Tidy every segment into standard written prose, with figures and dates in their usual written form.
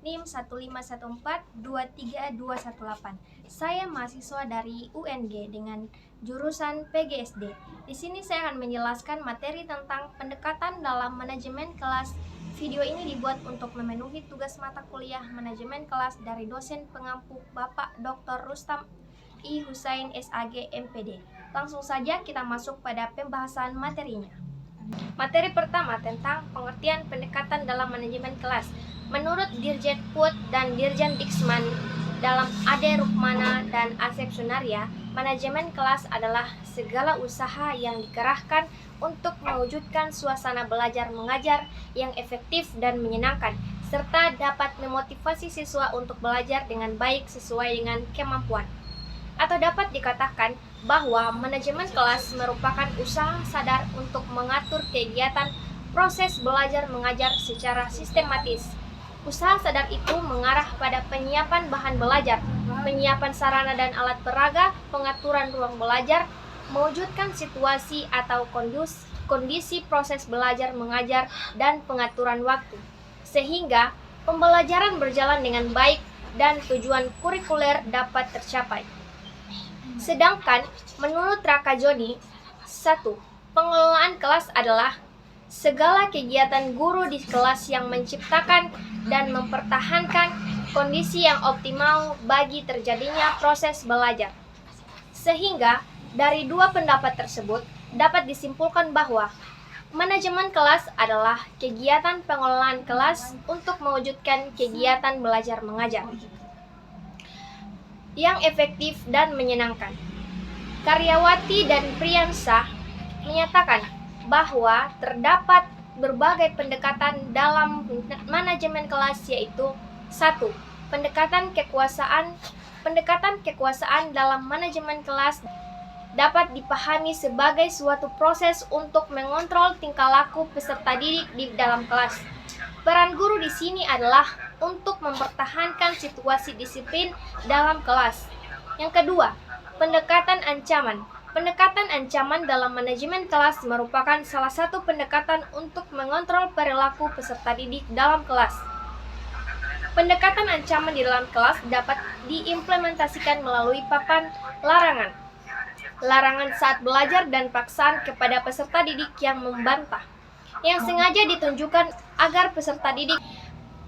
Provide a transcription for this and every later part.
NIM 151423218. Saya mahasiswa dari UNG dengan jurusan PGSD. Di sini saya akan menjelaskan materi tentang pendekatan dalam manajemen kelas. Video ini dibuat untuk memenuhi tugas mata kuliah manajemen kelas dari dosen pengampu Bapak Dr. Rustam I. Husain SAG MPD. Langsung saja kita masuk pada pembahasan materinya. Materi pertama tentang pengertian pendekatan dalam manajemen kelas. Menurut Dirjen PUT dan Dirjen Diksman dalam Ade Rukmana dan Asep Sunaria, manajemen kelas adalah segala usaha yang dikerahkan untuk mewujudkan suasana belajar mengajar yang efektif dan menyenangkan, serta dapat memotivasi siswa untuk belajar dengan baik sesuai dengan kemampuan. Atau dapat dikatakan bahwa manajemen kelas merupakan usaha sadar untuk mengatur kegiatan proses belajar mengajar secara sistematis. Usaha sadar itu mengarah pada penyiapan bahan belajar, penyiapan sarana dan alat peraga, pengaturan ruang belajar, mewujudkan situasi atau kondisi proses belajar mengajar, dan pengaturan waktu, sehingga pembelajaran berjalan dengan baik dan tujuan kurikuler dapat tercapai. Sedangkan menurut Raka Joni, 1. Pengelolaan kelas adalah segala kegiatan guru di kelas yang menciptakan dan mempertahankan kondisi yang optimal bagi terjadinya proses belajar. Sehingga dari dua pendapat tersebut dapat disimpulkan bahwa manajemen kelas adalah kegiatan pengelolaan kelas untuk mewujudkan kegiatan belajar mengajar yang efektif dan menyenangkan. Karyawati dan Priyansa menyatakan bahwa terdapat berbagai pendekatan dalam manajemen kelas, yaitu 1. Pendekatan kekuasaan dalam manajemen kelas dapat dipahami sebagai suatu proses untuk mengontrol tingkah laku peserta didik di dalam kelas. Peran guru di sini adalah untuk mempertahankan situasi disiplin dalam kelas. Yang kedua, pendekatan ancaman. Pendekatan ancaman dalam manajemen kelas merupakan salah satu pendekatan untuk mengontrol perilaku peserta didik dalam kelas. Pendekatan ancaman di dalam kelas dapat diimplementasikan melalui papan larangan. Larangan saat belajar dan paksaan kepada peserta didik yang membantah, yang sengaja ditunjukkan agar peserta didik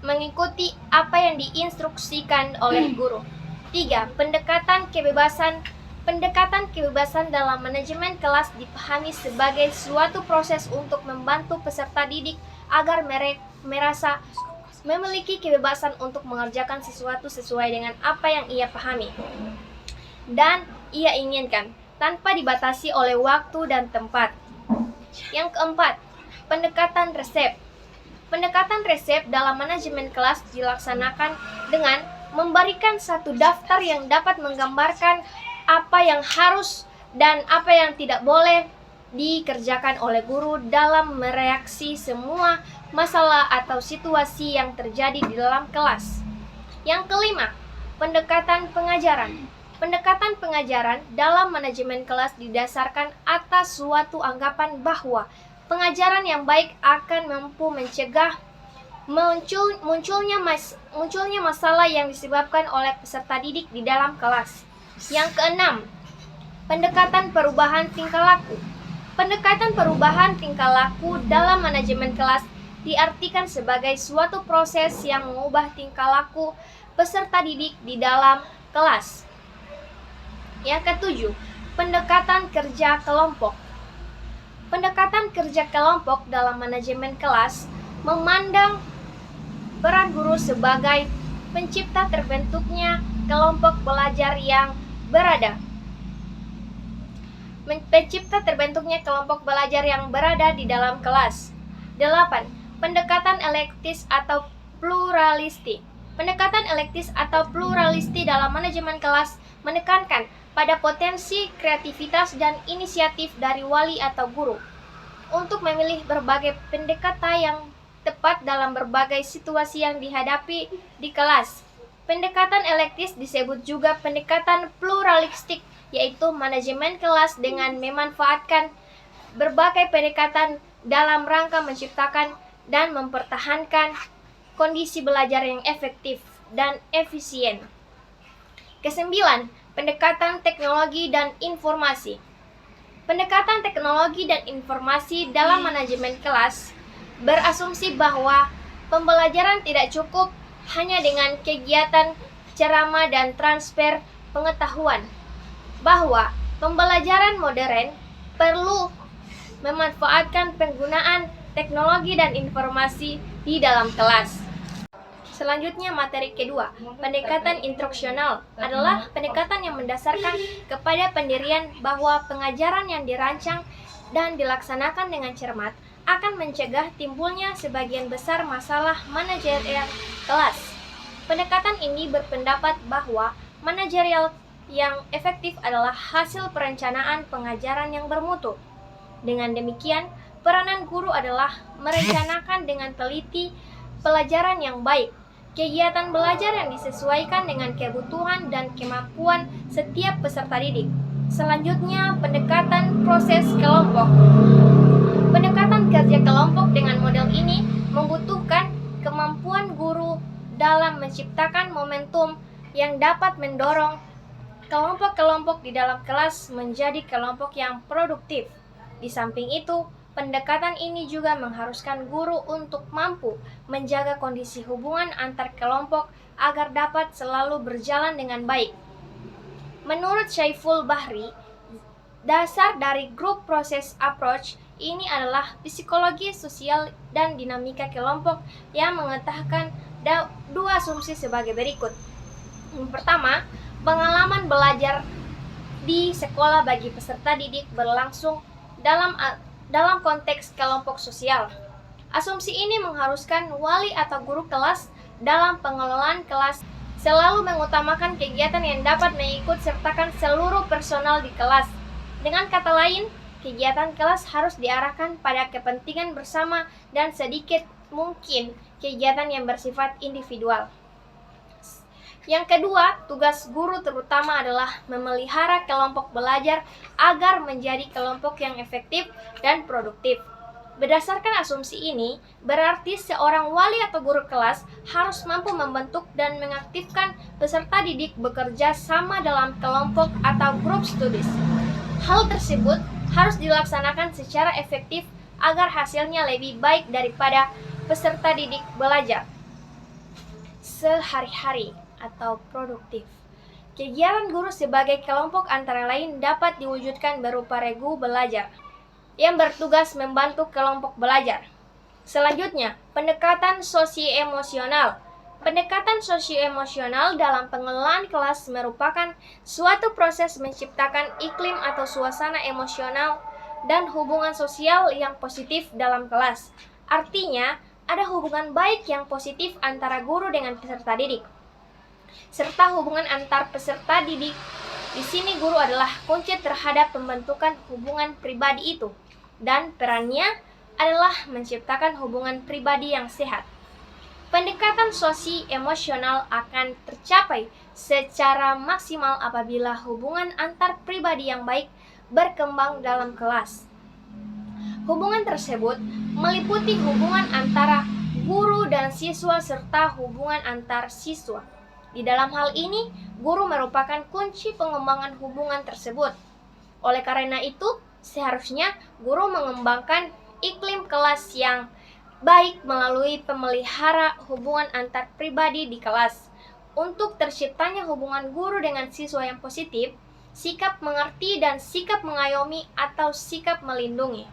mengikuti apa yang diinstruksikan oleh guru. 3. Pendekatan kebebasan. Pendekatan kebebasan dalam manajemen kelas dipahami sebagai suatu proses untuk membantu peserta didik agar merasa memiliki kebebasan untuk mengerjakan sesuatu sesuai dengan apa yang ia pahami dan ia inginkan, tanpa dibatasi oleh waktu dan tempat. Yang keempat, pendekatan resep. Pendekatan resep dalam manajemen kelas dilaksanakan dengan memberikan satu daftar yang dapat menggambarkan apa yang harus dan apa yang tidak boleh dikerjakan oleh guru dalam mereaksi semua masalah atau situasi yang terjadi di dalam kelas. Yang kelima, pendekatan pengajaran. Pendekatan pengajaran dalam manajemen kelas didasarkan atas suatu anggapan bahwa pengajaran yang baik akan mampu mencegah munculnya masalah yang disebabkan oleh peserta didik di dalam kelas. Yang keenam, pendekatan perubahan tingkah laku. Pendekatan perubahan tingkah laku dalam manajemen kelas diartikan sebagai suatu proses yang mengubah tingkah laku peserta didik di dalam kelas. Yang ketujuh, pendekatan kerja kelompok. Pendekatan kerja kelompok dalam manajemen kelas memandang peran guru sebagai pencipta terbentuknya kelompok belajar yang berada. Pencipta terbentuknya kelompok belajar yang berada di dalam kelas. 8. Pendekatan elektis atau pluralistik. Pendekatan elektis atau pluralistik dalam manajemen kelas menekankan pada potensi kreativitas dan inisiatif dari wali atau guru untuk memilih berbagai pendekatan yang tepat dalam berbagai situasi yang dihadapi di kelas. Pendekatan elektis disebut juga pendekatan pluralistik, yaitu manajemen kelas dengan memanfaatkan berbagai pendekatan dalam rangka menciptakan dan mempertahankan kondisi belajar yang efektif dan efisien. Kesembilan, pendekatan teknologi dan informasi. Pendekatan teknologi dan informasi dalam manajemen kelas berasumsi bahwa pembelajaran tidak cukup hanya dengan kegiatan ceramah dan transfer pengetahuan, bahwa pembelajaran modern perlu memanfaatkan penggunaan teknologi dan informasi di dalam kelas. Selanjutnya, materi kedua, pendekatan instruksional adalah pendekatan yang mendasarkan kepada pendirian bahwa pengajaran yang dirancang dan dilaksanakan dengan cermat akan mencegah timbulnya sebagian besar masalah manajerial kelas. Pendekatan ini berpendapat bahwa manajerial yang efektif adalah hasil perencanaan pengajaran yang bermutu. Dengan demikian, peranan guru adalah merencanakan dengan teliti pelajaran yang baik, kegiatan belajar yang disesuaikan dengan kebutuhan dan kemampuan setiap peserta didik. Selanjutnya, pendekatan proses kelompok. Pendekatan kerja kelompok dengan model ini membutuhkan kemampuan guru dalam menciptakan momentum yang dapat mendorong kelompok-kelompok di dalam kelas menjadi kelompok yang produktif. Di samping itu, pendekatan ini juga mengharuskan guru untuk mampu menjaga kondisi hubungan antar kelompok agar dapat selalu berjalan dengan baik. Menurut Syaiful Bahri, dasar dari group process approach ini adalah psikologi sosial dan dinamika kelompok yang mengatakan dua asumsi sebagai berikut. Yang pertama, pengalaman belajar di sekolah bagi peserta didik berlangsung dalam konteks kelompok sosial. Asumsi ini mengharuskan wali atau guru kelas dalam pengelolaan kelas selalu mengutamakan kegiatan yang dapat mengikut sertakan seluruh personal di kelas. Dengan kata lain, kegiatan kelas harus diarahkan pada kepentingan bersama dan sedikit mungkin kegiatan yang bersifat individual. Yang kedua, tugas guru terutama adalah memelihara kelompok belajar agar menjadi kelompok yang efektif dan produktif. Berdasarkan asumsi ini, berarti seorang wali atau guru kelas harus mampu membentuk dan mengaktifkan peserta didik bekerja sama dalam kelompok atau group studies. Hal tersebut harus dilaksanakan secara efektif agar hasilnya lebih baik daripada peserta didik belajar sehari-hari atau produktif. Kegiatan guru sebagai kelompok antara lain dapat diwujudkan berupa regu belajar yang bertugas membantu kelompok belajar. Selanjutnya, pendekatan sosioemosional. Pendekatan sosioemosional dalam pengelolaan kelas merupakan suatu proses menciptakan iklim atau suasana emosional dan hubungan sosial yang positif dalam kelas. Artinya, ada hubungan baik yang positif antara guru dengan peserta didik, serta hubungan antar peserta didik. Di sini guru adalah kunci terhadap pembentukan hubungan pribadi itu, dan perannya adalah menciptakan hubungan pribadi yang sehat. Pendekatan sosioemosional akan tercapai secara maksimal apabila hubungan antar pribadi yang baik berkembang dalam kelas. Hubungan tersebut meliputi hubungan antara guru dan siswa serta hubungan antar siswa. Di dalam hal ini, guru merupakan kunci pengembangan hubungan tersebut. Oleh karena itu, seharusnya guru mengembangkan iklim kelas yang baik melalui pemelihara hubungan antar pribadi di kelas. Untuk terciptanya hubungan guru dengan siswa yang positif, sikap mengerti dan sikap mengayomi atau sikap melindungi.